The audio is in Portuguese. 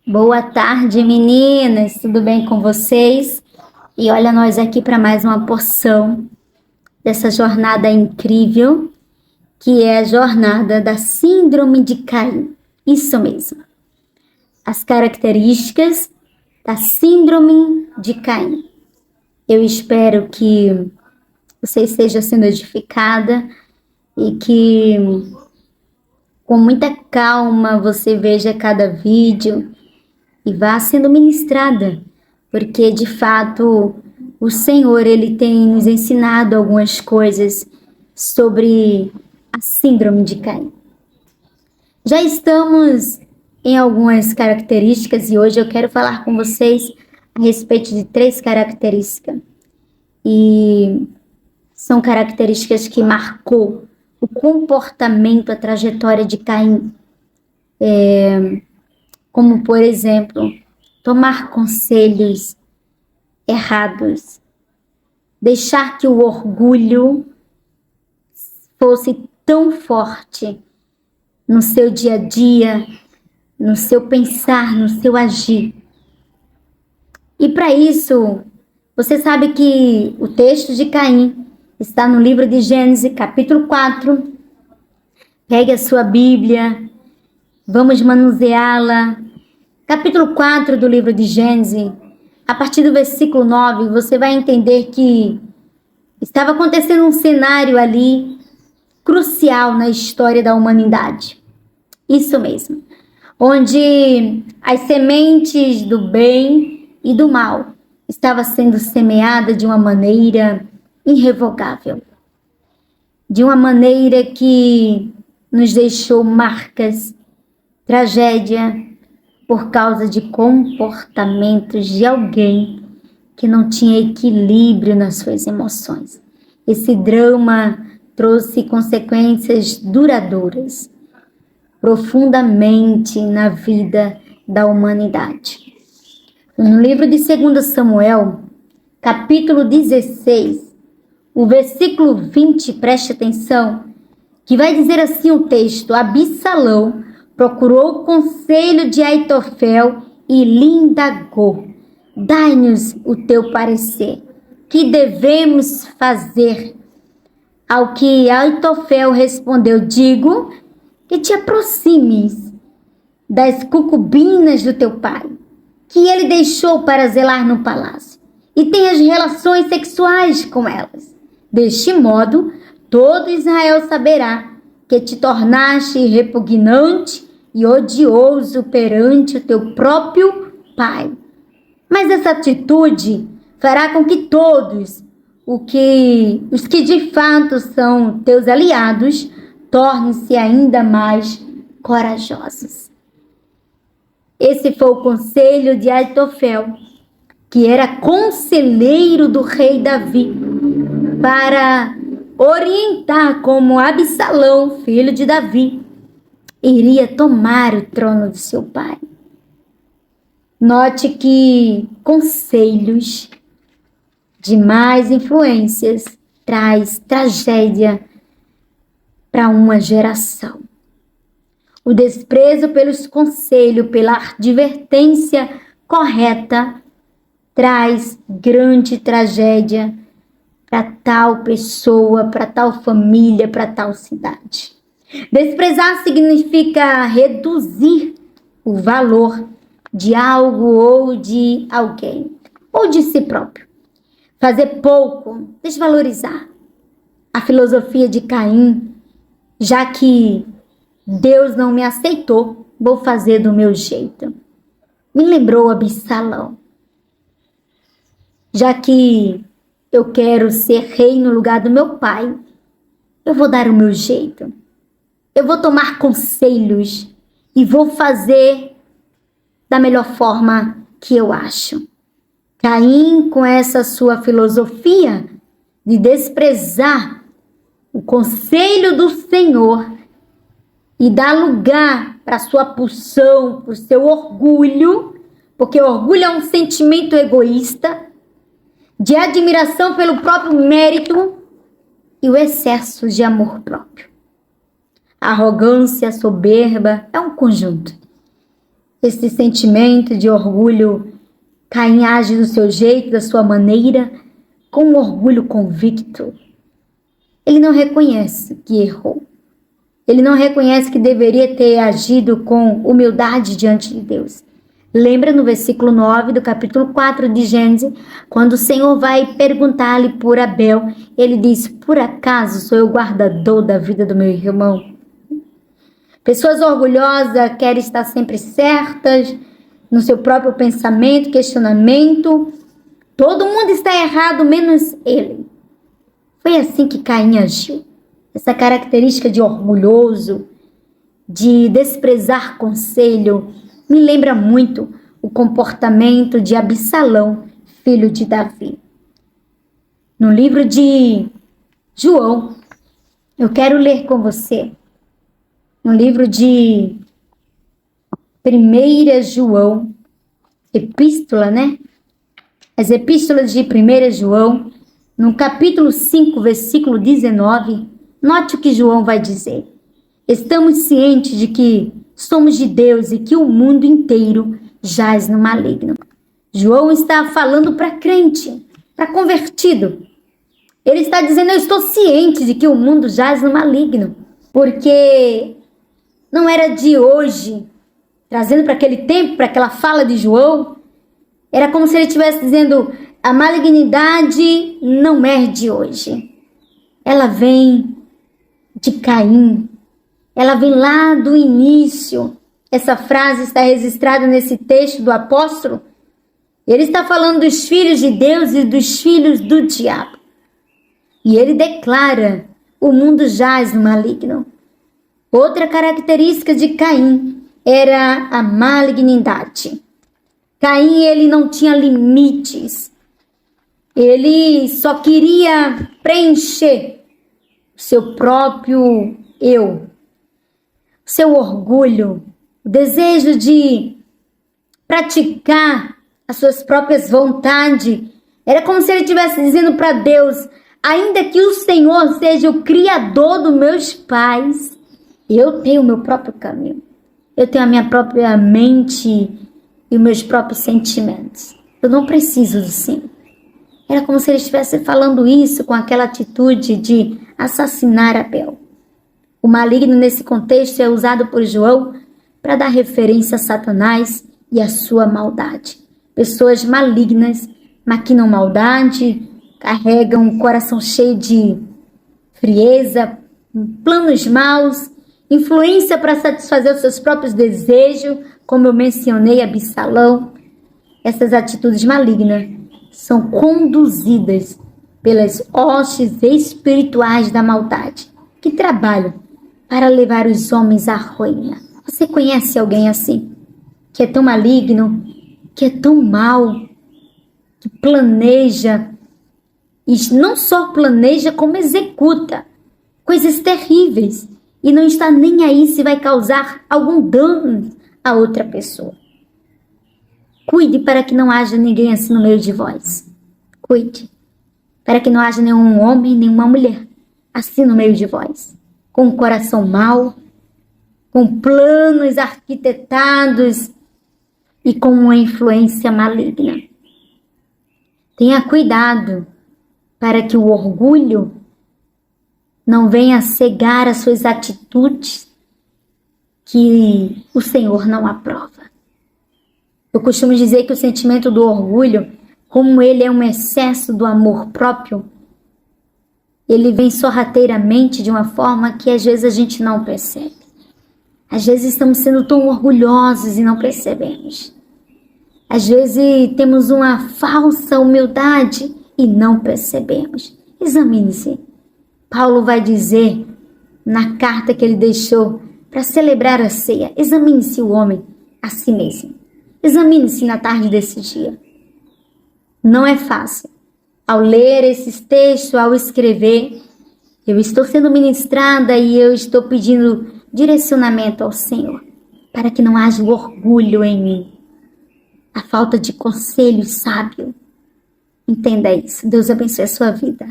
Boa tarde, meninas. Tudo bem com vocês? E olha nós aqui para mais uma porção dessa jornada incrível, que é a jornada da Síndrome de Caim. Isso mesmo. As características da Síndrome de Caim. Eu espero que você esteja sendo edificada e que com muita calma você veja cada vídeo e vá sendo ministrada, porque de fato o Senhor ele tem nos ensinado algumas coisas sobre a síndrome de Caim. Já estamos em algumas características e hoje eu quero falar com vocês a respeito de 3 características. E são características que marcou o comportamento, a trajetória de Caim. Como, por exemplo, tomar conselhos errados, deixar que o orgulho fosse tão forte no seu dia a dia, no seu pensar, no seu agir. E para isso, você sabe que o texto de Caim está no livro de Gênesis, capítulo 4. Pegue a sua Bíblia, vamos manuseá-la. Capítulo 4 do livro de Gênesis, a partir do versículo 9, você vai entender que estava acontecendo um cenário ali crucial na história da humanidade. Isso mesmo. Onde as sementes do bem e do mal estavam sendo semeadas de uma maneira irrevogável. De uma maneira que nos deixou marcas, tragédia, por causa de comportamentos de alguém que não tinha equilíbrio nas suas emoções. Esse drama trouxe consequências duradouras, profundamente na vida da humanidade. No livro de 2 Samuel, capítulo 16, o versículo 20, preste atenção, que vai dizer assim o texto: Absalão procurou o conselho de Aitofel e lhe indagou: dai-nos o teu parecer, que devemos fazer? Ao que Aitofel respondeu: digo que te aproximes das concubinas do teu pai, que ele deixou para zelar no palácio, e tenhas relações sexuais com elas. Deste modo, todo Israel saberá que te tornaste repugnante e odioso perante o teu próprio pai. Mas essa atitude fará com que todos os que de fato são teus aliados tornem-se ainda mais corajosos. Esse foi o conselho de Aitofel, que era conselheiro do rei Davi, para orientar como Absalão, filho de Davi, iria tomar o trono de seu pai. Note que conselhos de más influências traz tragédia para uma geração. O desprezo pelos conselhos, pela advertência correta, traz grande tragédia para tal pessoa, para tal família, para tal cidade. Desprezar significa reduzir o valor de algo ou de alguém, ou de si próprio. Fazer pouco, desvalorizar. A filosofia de Caim, já que Deus não me aceitou, vou fazer do meu jeito. Me lembrou Absalão. Já que eu quero ser rei no lugar do meu pai, eu vou dar o meu jeito. Eu vou tomar conselhos e vou fazer da melhor forma que eu acho. Caim, com essa sua filosofia de desprezar o conselho do Senhor e dar lugar para sua pulsão, para o seu orgulho, porque orgulho é um sentimento egoísta, de admiração pelo próprio mérito e o excesso de amor próprio. A arrogância, a soberba é um conjunto. esse sentimento de orgulho, Caim age do seu jeito, da sua maneira, com um orgulho convicto. Ele não reconhece que errou. Ele não reconhece que deveria ter agido com humildade diante de Deus. Lembra no versículo 9 do capítulo 4 de Gênesis, quando o Senhor vai perguntar-lhe por Abel, ele diz: por acaso sou eu guardador da vida do meu irmão? Pessoas orgulhosas querem estar sempre certas no seu próprio pensamento, questionamento. Todo mundo está errado, menos ele. Foi assim que Caim agiu. Essa característica de orgulhoso, de desprezar conselho, me lembra muito o comportamento de Absalão, filho de Davi. No livro de João, eu quero ler com você, no livro de 1 João, epístola, né? As epístolas de 1 João, no capítulo 5, versículo 19, note o que João vai dizer. Estamos cientes de que somos de Deus e que o mundo inteiro jaz no maligno. João está falando para crente, para convertido. Ele está dizendo: eu estou ciente de que o mundo jaz no maligno, porque não era de hoje, trazendo para aquele tempo, para aquela fala de João, era como se ele estivesse dizendo: a malignidade não é de hoje. Ela vem de Caim. Ela vem lá do início. Essa frase está registrada nesse texto do apóstolo. Ele está falando dos filhos de Deus e dos filhos do diabo. E ele declara: o mundo jaz no maligno. Outra característica de Caim era a malignidade. Caim, ele não tinha limites. Ele só queria preencher o seu próprio eu, o seu orgulho, o desejo de praticar as suas próprias vontades. Era como se ele estivesse dizendo para Deus: ainda que o Senhor seja o Criador dos meus pais, eu tenho o meu próprio caminho. Eu tenho a minha própria mente e os meus próprios sentimentos. Eu não preciso do Senhor. Era como se ele estivesse falando isso com aquela atitude de assassinar Abel. O maligno nesse contexto é usado por João para dar referência a Satanás e a sua maldade. Pessoas malignas maquinam maldade, carregam um coração cheio de frieza, planos maus, influência para satisfazer os seus próprios desejos, como eu mencionei, Absalão. Essas atitudes malignas são conduzidas pelas hostes espirituais da maldade, que trabalham para levar os homens à ruína. Você conhece alguém assim? Que é tão maligno, que é tão mau, que planeja, e não só planeja, como executa coisas terríveis, e não está nem aí se vai causar algum dano a outra pessoa. Cuide para que não haja ninguém assim no meio de vós. Cuide para que não haja nenhum homem, nenhuma mulher assim no meio de vós, com um coração mau, com planos arquitetados e com uma influência maligna. Tenha cuidado para que o orgulho não venha cegar as suas atitudes que o Senhor não aprova. Eu costumo dizer que o sentimento do orgulho, como ele é um excesso do amor próprio, ele vem sorrateiramente de uma forma que às vezes a gente não percebe. Às vezes estamos sendo tão orgulhosos e não percebemos. Às vezes temos uma falsa humildade e não percebemos. Examine-se. Paulo vai dizer na carta que ele deixou para celebrar a ceia: examine-se o homem a si mesmo. Examine-se na tarde desse dia. Não é fácil. Ao ler esses textos, ao escrever, eu estou sendo ministrada e eu estou pedindo direcionamento ao Senhor, para que não haja orgulho em mim, a falta de conselho sábio. Entenda isso. Deus abençoe a sua vida.